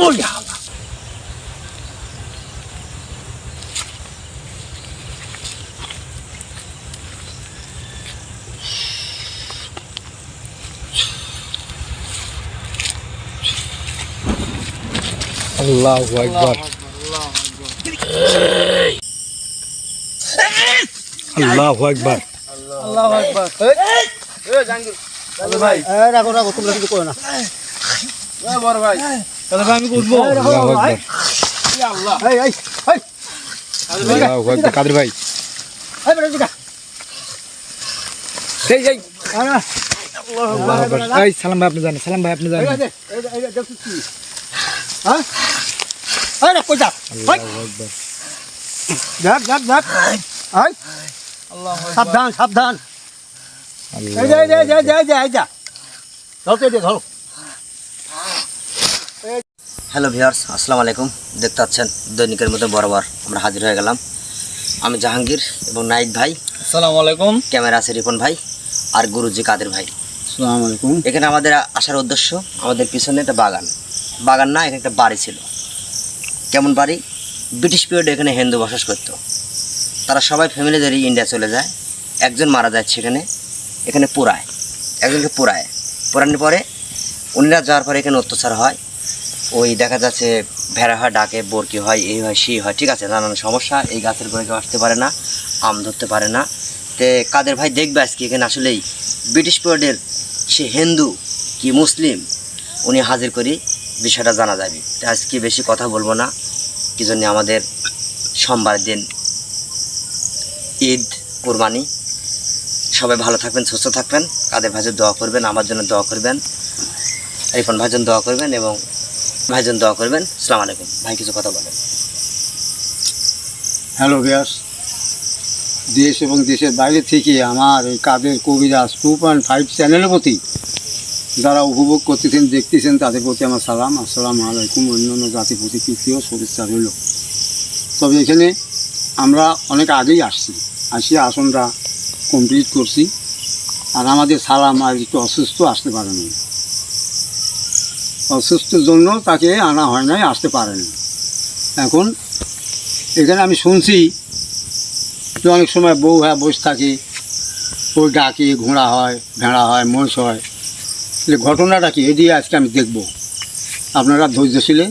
ওই হালা আল্লাহু আকবার আল্লাহু আকবার আল্লাহু আকবার। এই জাহাঙ্গীর তাহলে ভাই রাখো রাখো, তোমরা কিছু করো না। বড় ভাই তাহলে ভাই আমি উঠবো। আল্লাহু আকবার ইয়া আল্লাহ। এই এই এই আল্লাহু আকবার কাদের ভাই এই বেটা দিকা। এই এই আল্লাহু আকবার এই সালাম ভাই আপনি জানেন সালাম ভাই আপনি জানেন এই দেখছিস কি? হ্যাঁ? এই রে কই যা? আল্লাহু আকবার দেখ দেখ দেখ। এই আল্লাহু আকবার। সাবধান সাবধান। এই আল্লাহু যে এই যে এই যে এই যে এই যা। ধরতে দে ধরো। হ্যালো ভিউয়ার্স, আসসালামু আলাইকুম। দেখতে পাচ্ছেন দৈনিকের মতো বরাবর আমরা হাজির হয়ে গেলাম। আমি জাহাঙ্গীর এবং নাইক ভাই, আসসালামু আলাইকুম। ক্যামেরা আছে রিপন ভাই আর গুরুজি কাদের ভাই। আসসালামু আলাইকুম। এখানে আমাদের আসার উদ্দেশ্য, আমাদের পিছনে একটা বাগান, বাগান না এখানে একটা বাড়ি ছিল। কেমন বাড়ি? ব্রিটিশ পিরিয়ডে এখানে হিন্দু বসবাস করতো। তারা সবাই ফ্যামিলি ধরে ইন্ডিয়া চলে যায়। একজন মারা যায় সেখানে, এখানে পোড়ায়, একজনকে পোড়ানোর পরে উনিরা যাওয়ার পরে এখানে অত্যাচার হয়। ওই দেখা যাচ্ছে ভেড়া হয়, ডাকে, বরকি হয়, এই হয় সেই হয়, ঠিক আছে, নানান সমস্যা। এই গাছের গোড়ায় কেউ আসতে পারে না, আম ধরতে পারে না। তে কাদের ভাই দেখবে আজকে এখানে আসলেই ব্রিটিশ পিরিয়ডের সে হিন্দু কি মুসলিম উনি হাজির করি, বিষয়টা জানা যাবে। তো আজকে বেশি কথা বলবো না, কি জন্য আমাদের সোমবার দিন ঈদ, কুরবানি। সবাই ভালো থাকবেন, সুস্থ থাকবেন। কাদের ভাইজন দোয়া করবেন, আমার জন্য দোয়া করবেন, রিপন ভাইজন দোয়া করবেন এবং ভাইজন দোয়া করবেন। আসসালামু আলাইকুম। ভাই কিছু কথা বলেন। হ্যালো ভিউয়ার্স, দেশ এবং দেশের বাইরে থেকে আমার এই কাদের কবিরাজ 2.5 চ্যানেলের প্রতি যারা উপভোগ করতেছেন, দেখতেছেন, তাদের প্রতি আমার সালাম। আসসালামু আলাইকুম। অন্যান্য জাতির প্রতি তৃতীয় শুভেচ্ছা রইল। তবে এখানে আমরা অনেক আগেই আসি আসনটা কমপ্লিট করছি। আর আমাদের সালাম আর একটু অসুস্থ, আসতে পারেনি, অসুস্থর জন্য তাকে আনা হয় নাই, আসতে পারেনি। এখন এখানে আমি শুনছি যে অনেক সময় বউ হ্যাঁ বসে থাকে, ওই ডাকে ঘোড়া হয়, ভেড়া হয়, মহিষ হয়। তাহলে ঘটনাটা কি এদিকে আজকে আমি দেখব। আপনারা ধৈর্যশীলে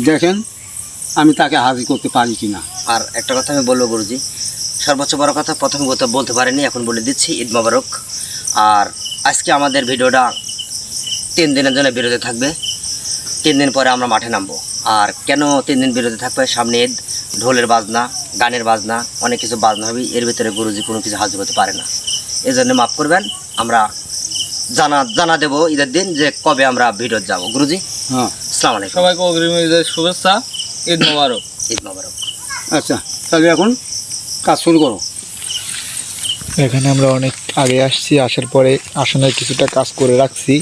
দেখেন আমি তাকে হাজির করতে পারি কি না। আর একটা কথা আমি বলবো গুরুজি, সর্বোচ্চ বড় কথা প্রথম কথা বলতে পারিনি, এখন বলে দিচ্ছি, ঈদ মোবারক। আর আজকে আমাদের ভিডিওটা 3 দিনের জন্য বিরতি থাকবে। 3 দিন পরে আমরা মাঠে নামবো। আর কেন 3 দিন বিরতি থাকবে? সামনে ঈদ, ঢোলের বাজনা, গানের বাজনা, অনেক কিছু বাজনা হবে। এর ভিতরে গুরুজি কোনো কিছু হাজির করতে পারে না, এই জন্য মাফ করবেন। আমরা জানা দেবো ঈদের দিন যে কবে আমরা ভিডিও যাব। গুরুজি হ্যাঁ, আসসালামু আলাইকুম। সবাইকে অগ্রিম ঈদের শুভেচ্ছা, ঈদ মোবারক। ঈদ মোবারক। আচ্ছা তাহলে এখন কাজ শুরু করো। এখানে আমরা অনেক আগে আসছি, আসার পরে আসনের কিছুটা কাজ করে রাখছি।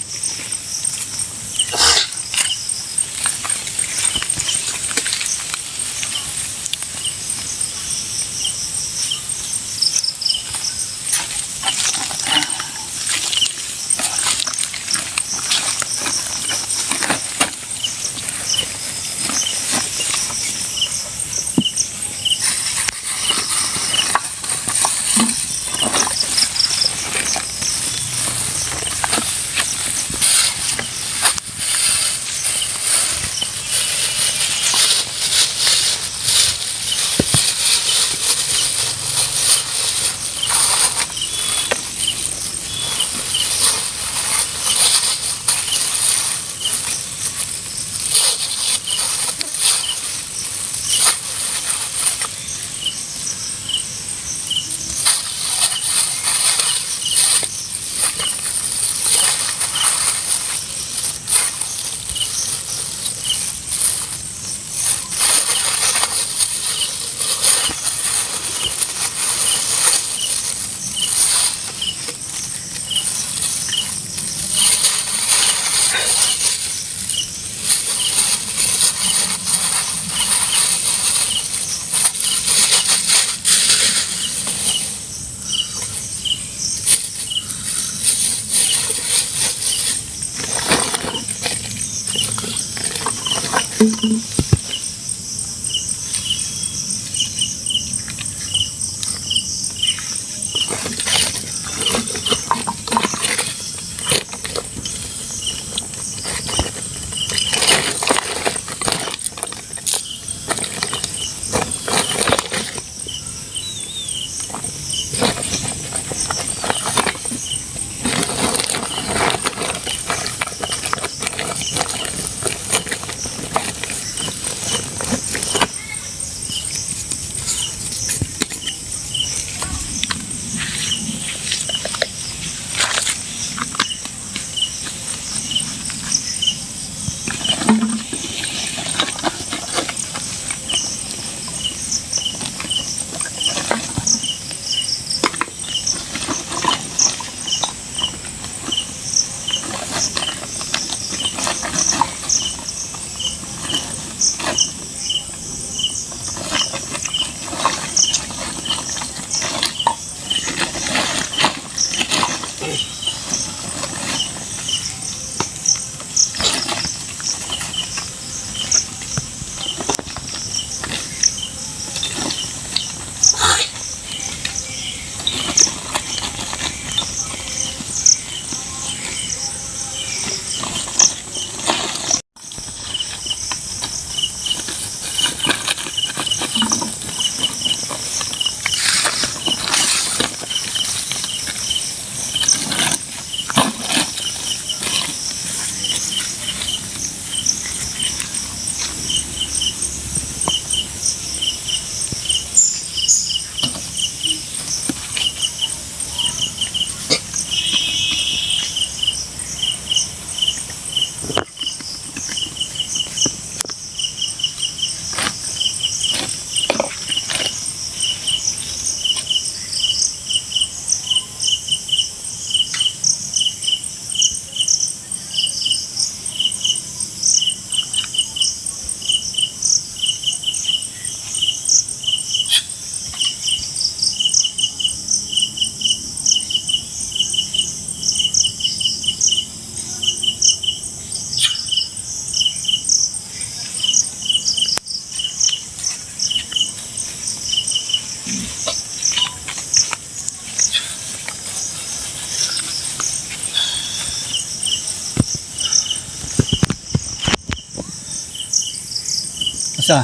আচ্ছা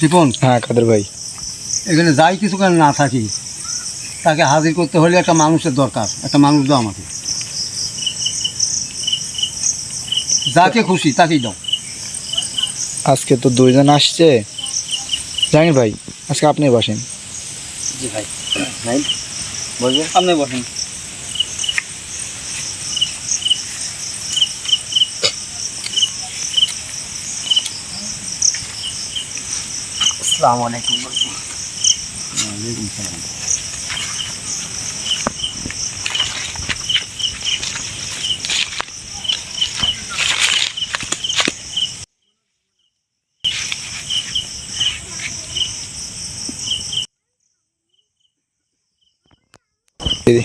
রিপন, হ্যাঁ কাদের ভাই, এখানে যাই কিছুক্ষণ না থাকি, তাকে হাজির করতে হলে একটা মানুষের দরকার। একটা মানুষ দাও আমাকে, যাকে খুশি তাকেই দাও। আজকে তো দুইজন আসছে। জানি ভাই, আজকে আপনি বসেন। জি ভাই, নাই বলবে আপনি বসেন। আসসালামু আলাইকুম। দিদি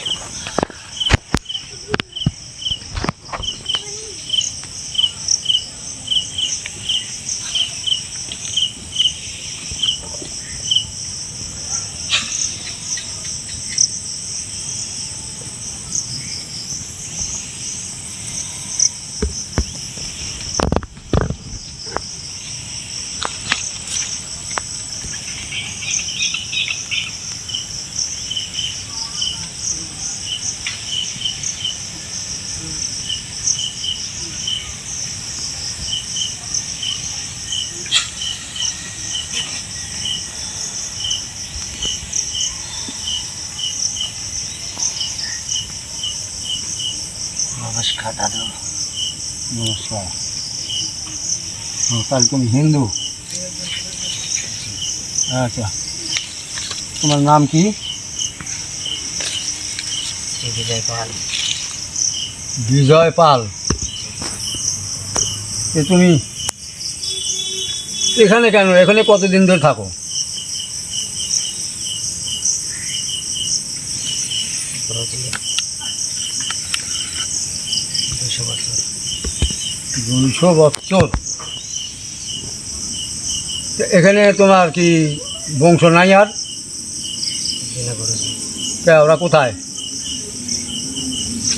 নমস্কার দাদু। নমস্কার। তাহলে তুমি হিন্দু? আচ্ছা, তোমার নাম কি? বিজয় পাল। বিজয় পাল। তুমি এখানে কেন? এখানে কতদিন ধরে থাকো? ব্রাজিল 200 বছর। 200 বছর। এখানে তোমার কি বংশ নাই আর? জি না গুরুজি, কে, ওরা কোথায়?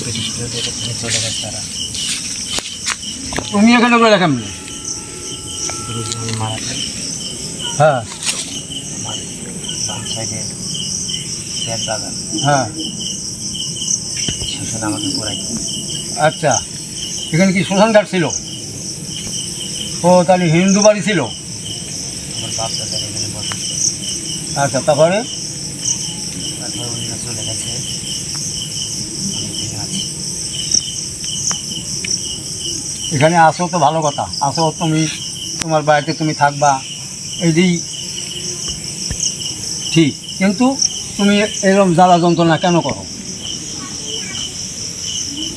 ব্রিটিশ পিরিয়ডে এখানে চলে গেছে তারা। তুমি এখানে করে দেখাম? গুরুজি আমি মারা যাই, হ্যাঁ আমার বাম সাইডে পেট বাগান, হ্যাঁ, সেখানে আমাকে পড়াই। আচ্ছা। এখানে কি শ্মশান ঘাট ছিল? ও তাহলে হিন্দু বাড়ি ছিল। আমার বাপ দাদার এখানে বসে, আচ্ছা, তারপরে? তারপর উনিরা চলে গেছে, আমি এখানে আছি। এখানে আসো তো ভালো কথা, আসো, তুমি তোমার বাড়িতে তুমি থাকবা, এইটাই ঠিক। কিন্তু তুমি এরকম জ্বালা যন্ত্রণা কেন করো?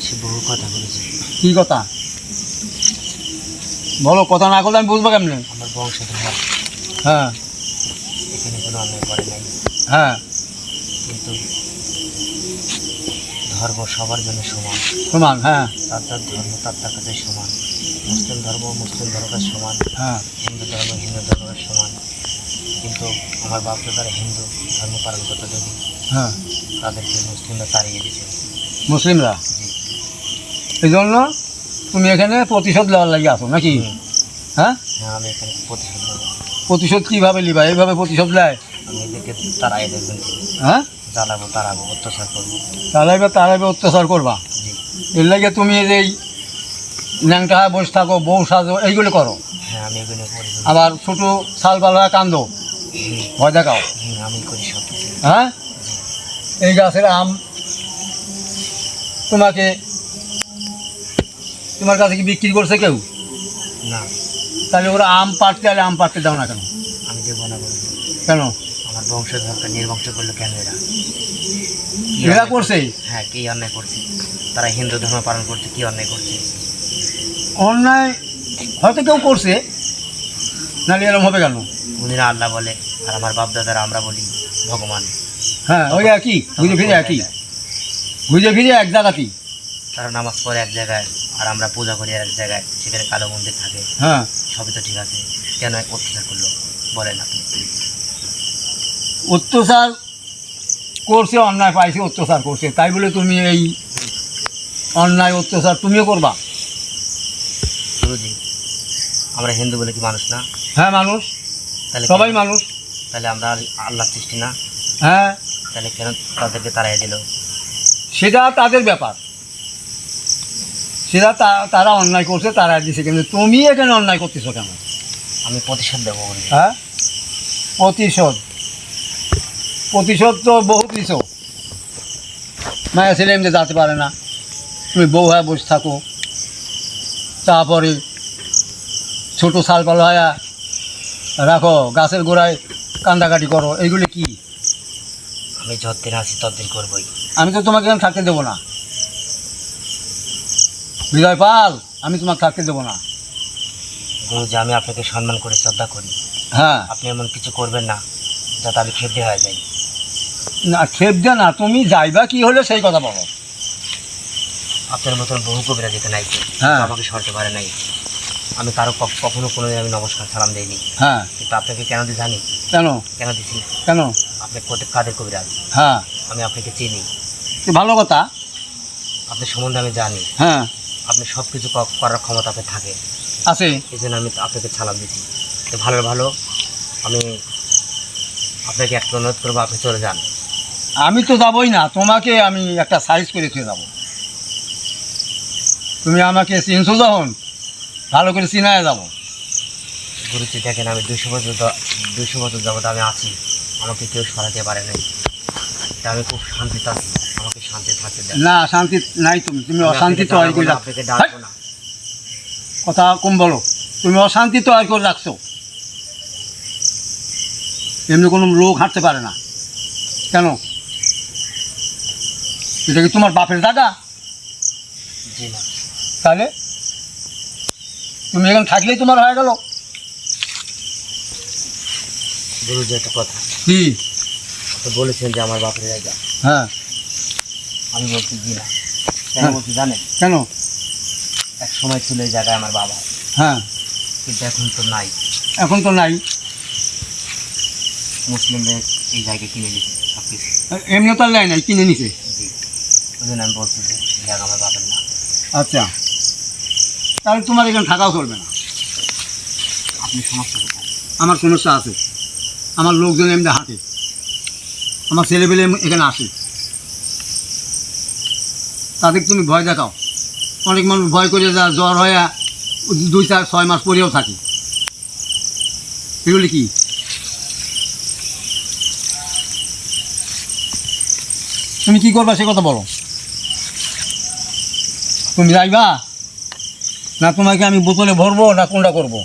সে বহু কথা গুরুজি, কী কথা বলো, কথা না করলে আমি বুঝবো কেমনে? আমার বংশধর হ্যাঁ এখানে কোনো অন্যায় করে নাই, হ্যাঁ, কিন্তু ধর্ম সবার জন্য সমান, সমান, হ্যাঁ তার তার ধর্ম তার তার কাছে সমান, মুসলিম ধর্ম মুসলিম ধর্মের সমান, হ্যাঁ, হিন্দু ধর্ম হিন্দু ধর্মের সমান। কিন্তু আমার বাপ দাদারা হিন্দু ধর্ম পালন করতে যদি হ্যাঁ, তাদেরকে মুসলিমরা তাড়িয়ে দিয়েছে। মুসলিমরা। জি, এই জন্য তুমি এখানে প্রতিশোধ নেওয়ার লাগে আসো নাকি? হ্যাঁ, হ্যাঁ আমি এখানে প্রতিশোধ নেব। প্রতিশোধ কীভাবে নিবা? এইভাবে প্রতিশোধ নেয়? আমি এদেরকে তাড়াই দেখবেন, হ্যাঁ, জ্বালাবো তাড়াবো অত্যাচার করবো। তারাইবে অত্যাচার করবা। জি, এর লাগে তুমি এই ন্যাংটা হয়ে বসে থাকো, বউ সাজো, এইগুলো করো, হ্যাঁ আমি এগুলো করি। আবার ছোটো শাল পাল হয়ে কান্দো, ভয় দেখাও। আমি করি সব কিছু। হ্যাঁ, এই গাছের আম তোমার কাছে কি বিক্রি করছে কেউ? না, তাহলে ওরা আম পাড়তে আলে আম পাড়তে দাও না কেন? আমি দেবো না বলবো। কেন? আমার বংশধরকে নির্বংশ করলো কেন এরা? এরা করছে হ্যাঁ, কি অন্যায় করছে? তারা হিন্দু ধর্ম পালন করছে, কি অন্যায় করছে? অন্যায়, হয়তো কেউ করছে, নাহলে এরকম হবে কেন? উনিরা আল্লাহ বলে, আর আমার বাপ দাদারা আমরা বলি ভগবান। হ্যাঁ, ওই একই, ঘুরে ফিরে একই, ঘুরে ফিরে এক জায়গাতেই। তারা নামাজ পড়ে এক জায়গায়, আর আমরা পূজা করি আর এক জায়গায়, সেখানে কালো মন্দির থাকে। হ্যাঁ, সবই তো ঠিক আছে, কেন অত্যাচার করলো বলেন আপনি? অত্যাচার করছে, অন্যায় পাইছে, অত্যাচার করছে, তাই বলে তুমি এই অন্যায় অত্যাচার তুমিও করবা? গুরুজি, আমরা হিন্দু বলে কি মানুষ না? হ্যাঁ মানুষ, তাহলে সবাই মানুষ। তাহলে আমরা আল্লাহ সৃষ্টি না? হ্যাঁ, তাহলে কেন তাদেরকে তাড়াই দিল? সেটা তাদের ব্যাপার, সেটা তারা অন্যায় করছে, তারা দিছে, কিন্তু তুমি এখানে অন্যায় করতেছো কেন? আমি প্রতিশোধ দেবো গুরুজি। হ্যাঁ, প্রতিশোধ, প্রতিশোধ তো বহুত দিছো। মায়া ছেলে এমনি যেতে পারে না, তুমি বউ হয়ে বসে থাকো, তারপরে ছোটো শালপাল হয়ে রাখো, গাছের গোড়ায় কান্দাকাটি করো, এইগুলি কি? আমি যতদিন আছি ততদিন করবোই। আমি তো তোমাকে এখানে থাকতে দেবো না, বিজয় পাল, আমি তোমাকে থাকতে দেবো না। গুরুজি, আমি আপনাকে সম্মান করি, শ্রদ্ধা করি, হ্যাঁ, আপনি এমন কিছু করবেন না যাতে আমি ক্ষেপে হয়ে যাই। না খেপ দে না, তুমি যাইবা কি হলে সেই কথা বলো। আপনার মতন বহু কবিরা যেতে নাই, হ্যাঁ। আমাকে সরতে পারে নাই। আমি কারো কখনো কোনোদিন আমি নমস্কার সালাম দিইনি, হ্যাঁ, কিন্তু আপনাকে কেন দিয়ে জানি? কেন? কেন দিছি? কেন? আপনি কাদের কবিরাজ, হ্যাঁ, আমি আপনাকে চিনি, তো ভালো কথা। আপনার সম্বন্ধে আমি জানি, হ্যাঁ, আপনি সব কিছু করার ক্ষমতা আপনার থাকে, আছে। এই জন্য আমি আপনাকে সালাম দিচ্ছি। তো ভালো ভালো আমি আপনাকে একটা অনুরোধ করবো, আপনি চলে যান। আমি তো যাবই না, তোমাকে আমি একটা সাইজ করে দিয়ে যাবো। তুমি আমাকে চিনছো যখন, ভালো করে চিনায় যাবো। গুরুজি দেখেন, আমি 200 বছর যাবত আমি আছি, আমাকে কেউ সরাতে পারে নাই, তা আমি খুব শান্তিতে আছি, আমাকে শান্তি থাকতে দেন। না, শান্তি নাই, তুমি তুমি আমি অশান্তি আপনাকে তৈরি করে ডাকবো না, রাখছো। আপনাকে ডাকবো না। কথা কম বলো, তুমি অশান্তি তৈরি করে রাখছো, এমনি কোনো লোক হাঁটতে পারে না। কেন? এটা কি তোমার বাপের জায়গা? জি না। তাহলে তুমি এখানে থাকলেই তোমার হয়ে গেল? গুরুজি একটা কথা, কি? আপনি বলেছেন যে আমার বাপের জায়গা, হ্যাঁ, আমি বলছি জি না। কেন হ্যাঁ। বলছি জানেন? কেন? এক সময় ছিল এই জায়গায় আমার বাবা, হ্যাঁ, কিন্তু এখন তো নাই। এখন তো নাই। মুসলিমদের এই জায়গা কিনে নিচ্ছে সব কিছু। এমনি তো আর লাই নাই, কিনে নিছে। জি, ওই জন্য আমি বলছি যে এই জায়গা আমার বাপের না। আচ্ছা, তাহলে তোমার এখানে থাকাও চলবে না। আপনি সমস্যা কোথায়? আমার সমস্যা আছে, আমার লোকজন এমনি হাঁটে, আমার ছেলেপেলে এখানে আসে, তাদেরকে তুমি ভয় দেখাও। অনেক মানুষ ভয় করে যা জ্বর হয়ে 2-4-6 মাস পরেও থাকে। এগুলি কি? তুমি কি করবা সে কথা বলো। তুমি যাইবা না তোমাকে আমি বোতলে ভরবো না কোনটা করবো?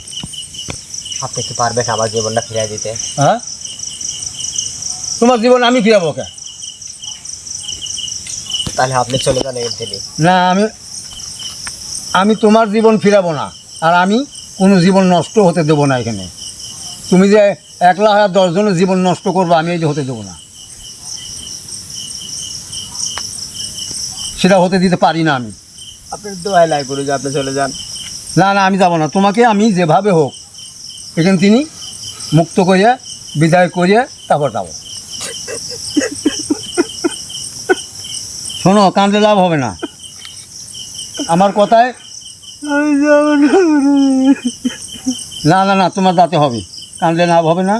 আপনি কি পারবেন আমার জীবনটা ফিরিয়ে দিতে? হ্যাঁ, তোমার জীবন আমি ফিরাবো কে? তাহলে আপনি চলে যান এখান থেকে। না, আমি তোমার জীবন ফিরাবো না, আর আমি কোনো জীবন নষ্ট হতে দেবো না এখানে। তুমি যে 1,10,000 জনের জীবন নষ্ট করবো, আমি এই যে হতে দেবো না, সেটা হতে দিতে পারি না আমি। আপনার দোয়াই লাই করে যে আপনি চলে যান। না না, আমি যাব না। তোমাকে আমি যেভাবে হোক এখান তিনি মুক্ত করিয়া বিদায় করিয়া তারপর যাবো। শোনো, কান্দে লাভ হবে না আমার কথায়। আমি যাব না। না না না, তোমার দাঁতে হবে, কান্দলে লাভ হবে না,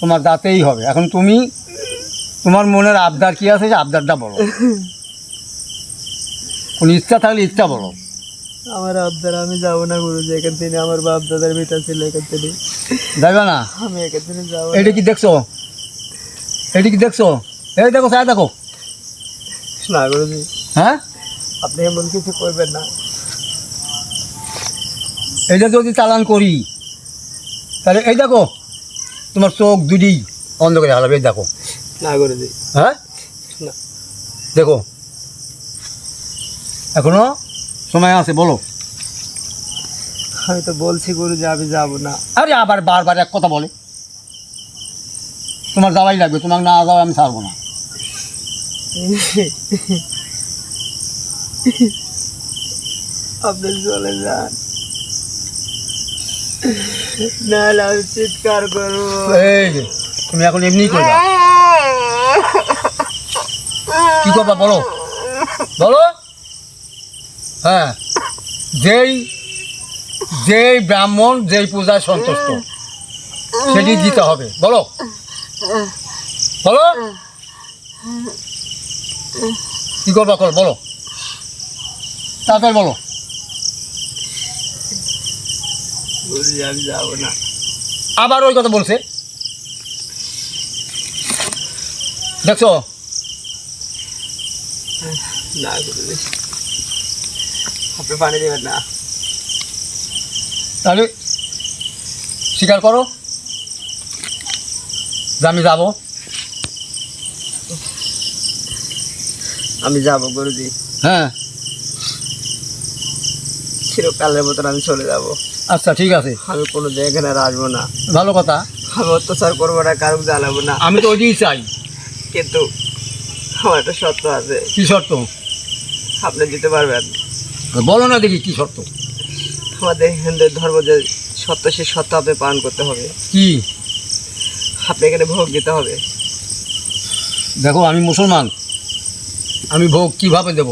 তোমার দাঁতেই হবে। এখন তুমি তোমার মনের আবদার কী আছে, আবদারটা বলো। কোন ইচ্ছা থাকলে ইচ্ছা বলো। আমার আবদার, আমি যাবো না গুরুজি এখান থেকে। আমার বাপ দাদার বেটা ছিল এখান থেকে, যাইবা না? আমি এখান থেকে যাবো। এটা কি দেখছো? এটা কি দেখছো? এই দেখো, চাই দেখো। না গুরুজি, হ্যাঁ, আপনি এমন কিছু করবেন না। এইটা যদি চালান করি তাহলে এই দেখো, তোমার চোখ দুটি বন্ধ করে হারাবে। এই দেখো। না গুরুজি, হ্যাঁ, না। দেখো, এখনো সময় আছে, বলো। আমি তো বলছি গুরুজি আমি যাব না। আরে আবার বারবার এক কথা বলে। তোমার যাওয়াই লাগবে, তোমাকে না যাওয়া আমি ছাড়বো না। আপনি চলে যান, নাহলে আমি চিৎকার করবো। এই যে, তুমি এখন এমনি করবা, কি করবা বলো, বলো। হ্যাঁ, যেই ব্রাহ্মণ যেই পূজায় সন্তুষ্ট সেটি দিতে হবে, বলো বলো। কি করবা কর, বলো তাড়াতাড়ি বলো। গুরুজি আমি যাবো না। আবার ওই কথা বলছে, দেখছো? না গুরুজি, আপনি পানি দেবেন না। তাহলে স্বীকার করো যে আমি যাবো। আমি যাবো গুরুজি, হ্যাঁ, চিরকালের মতন আমি চলে যাব। আচ্ছা ঠিক আছে, আমি কোনো জায়গায় আর আসবো না। ভালো কথা। আমি অত্যাচার করবো না, কারো জ্বালাবো না। আমি তো ওইটাই চাই। কিন্তু আমার একটা শর্ত আছে। কি শর্ত? আপনি দিতে পারবেন? বলো না দেখি কি শর্ত। আমাদের হিন্দু ধর্ম যে সত্য, সেই সত্য আপনি পালন করতে হবে। কি? আপনি এখানে ভোগ দিতে হবে। দেখো, আমি মুসলমান, আমি ভোগ কিভাবে দেব?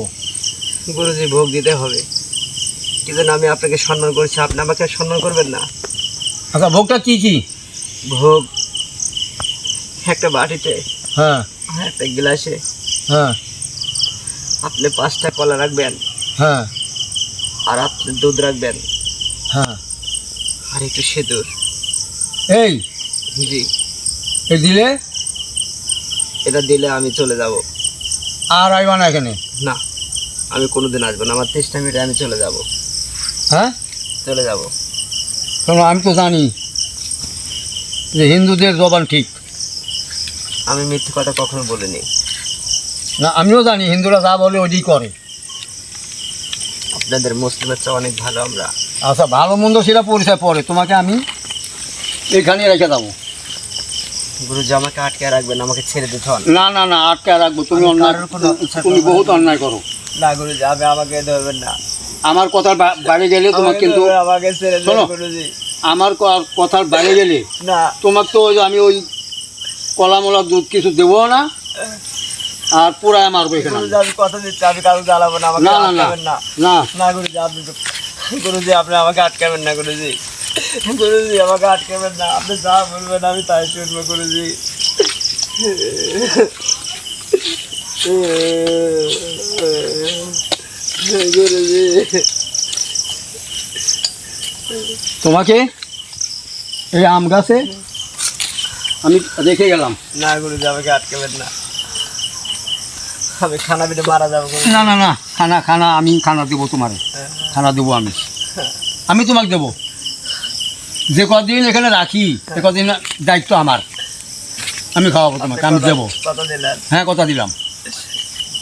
গুরুজি ভোগ দিতে হবে, কিন্তু আমি আপনাকে সম্মান করছি, আপনি আমাকে সম্মান করবেন না। আচ্ছা, ভোগটা কি কি? ভোগ একটা বাটিতে, হ্যাঁ আর একটা গ্লাসে হ্যাঁ আপনি 5টা কলা রাখবেন, হ্যাঁ আর আপনি দুধ রাখবেন, হ্যাঁ। আর একটু সিঁদুর। এই জি, এই দিলে এটা দিলে আমি চলে যাব। আর আইবা না এখানে? না, আমি কোনোদিন আসবো না। আমার 30টা মিনিটে আমি চলে যাব, হ্যাঁ, চলে যাব। শোনো, আমি তো জানি যে হিন্দুদের জবান ঠিক আমি মিথ্যে কথা কখনো বলিনি। না, আমিও জানি হিন্দুরা যা বলে ওইটাই করে। আপনাদের মুসলিমের চেয়ে অনেক ভালো আমরা। আচ্ছা, ভালো মন্দ সেটা পরিচয় পরে, তোমাকে আমি এখানে রেখে যাবো। গুরুজি আমাকে আটকে রাখবেন, আমাকে ছেড়ে দিতে হন। না না না, আটকে রাখবো। তুমি আমি অন্যায়, কারোর কোনো অত্যাচার তুমি করবো বহুত না। অন্যায় করো। না গুরুজি, আমাকে ধরবেন না। আমার কথার বাইরে গেলে তোমার কিন্তু, আমাকে ছেড়ে দেন শোনো, গুরুজি। আমার কথার বাইরে গেলে না, তোমার তো আমি ওই কলা মলা দুধ কিছু দেবো না, আর পুরায় মারবো এখানে। গুরুজি আমি কথা দিচ্ছি, আমি কারো জ্বালাবো না, আমাকে না না না আটকাবেন না। না, না গুরুজি, আপনি তো গুরুজি আপনি আমাকে আটকাবেন না গুরুজি। গুরুজি আমাকে আটকাবেন না, আপনি যা বলবেন আমি তাই শুনবো গুরুজি। গুরুজি তোমাকে এই আম গাছে আমি রেখে গেলাম। না গুরুজি আমাকে আটকাবেন না, আমি খানা পিঠে মারা যাবো গুরুজি। না না না, খানা খানা আমি খানা দেবো তোমারে, খানা দেবো আমি তোমাকে দেবো। যে কদিন এখানে রাখি সে কদিন দায়িত্ব আমার, আমি খাওয়াবো তোমাকে, আমি দেবো। কথা দিলেন? হ্যাঁ, কথা দিলাম।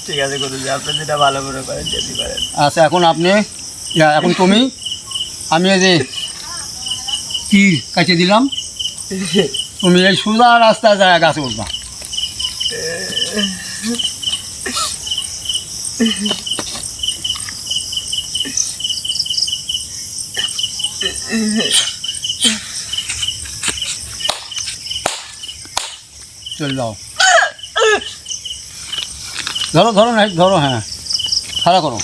ঠিক আছে গুরুজি, আপনি যেটা ভালো করে করেন যেতে পারেন। আচ্ছা, এখন আপনি এখন তুমি, আমি এই যে তীর কাছে দিলাম, তুমি এই সোজা রাস্তায় যায় গাছে উঠবা। চল যাও, ধরো ধরো না, ধরো, হ্যাঁ খাড়া করো।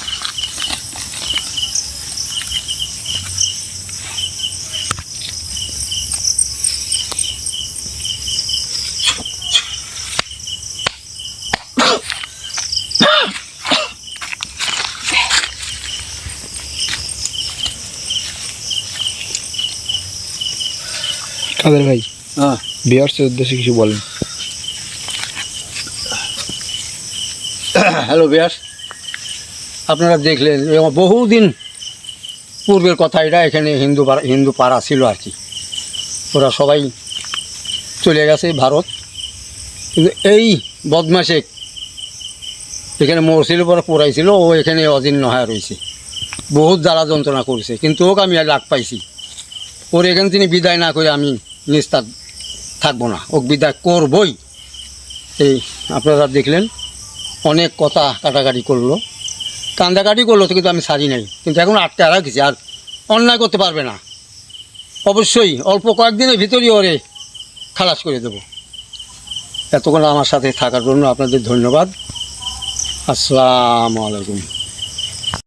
কাদের ভাই, হ্যাঁ, ভিউয়ার্সের উদ্দেশ্যে কিছু বলেন। হ্যালো বিয়াস, আপনারা দেখলেন বহুদিন পূর্বের কথা। এটা এখানে হিন্দু পাড়া ছিল আর কি। ওরা সবাই চলে গেছে ভারত, কিন্তু এই বদমাশে এখানে মরছিল, পরে পোড়াইছিল, ও এখানে অজীর্ণ হয়ে রয়েছে, বহুত জ্বালা যন্ত্রণা করেছে, কিন্তু ওকে আমি লাগ পাইছি। ওর এখান থেকে বিদায় না করে আমি নিস্তার থাকবো না, ও বিদায় করবই। এই আপনারা দেখলেন অনেক কথা কাটাকাটি করলো, কান্দাকাটি করলো, তো কিন্তু আমি ছাড়ি নাই, কিন্তু এখন আটকে রাখছি, আর অন্যায় করতে পারবে না। অবশ্যই অল্প কয়েকদিনের ভিতরেই ওরে খালাস করে দেব। এতক্ষণ আমার সাথে থাকার জন্য আপনাদের ধন্যবাদ। আসসালামু আলাইকুম।